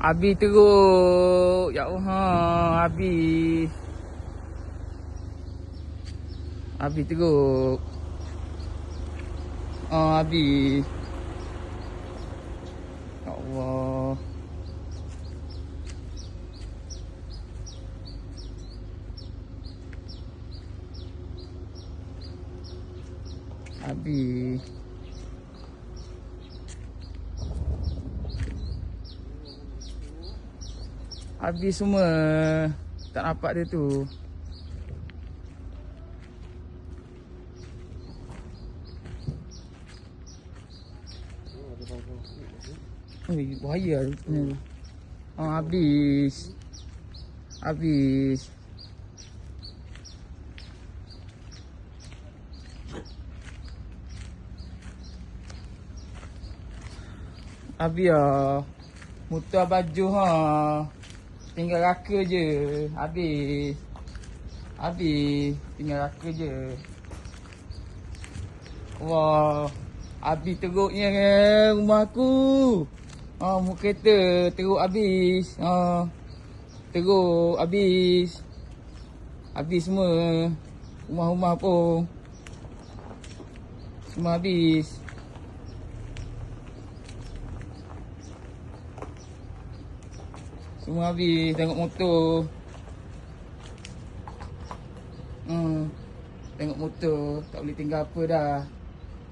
Habis teruk. Ya Allah, habis. Habis teruk. Habis. Ya Allah. Habis. Habis semua. Tak nampak dia tu. Bahaya tu punya tu. Habis. Habis. Habis lah. Mutar baju tinggal raka je. Habis. Habis. Tinggal raka je. Wah. Habis teruknya rumah aku. Muka kereta teruk habis. Teruk habis. Habis semua. Rumah-rumah pun. Semua habis. Semua habis. Tengok motor. Tengok motor. Tak boleh tinggal apa dah.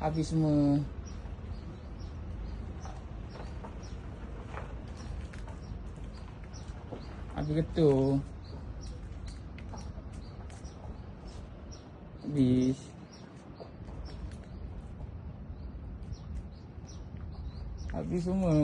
Habis semua. Habis betul. Habis. Habis semua.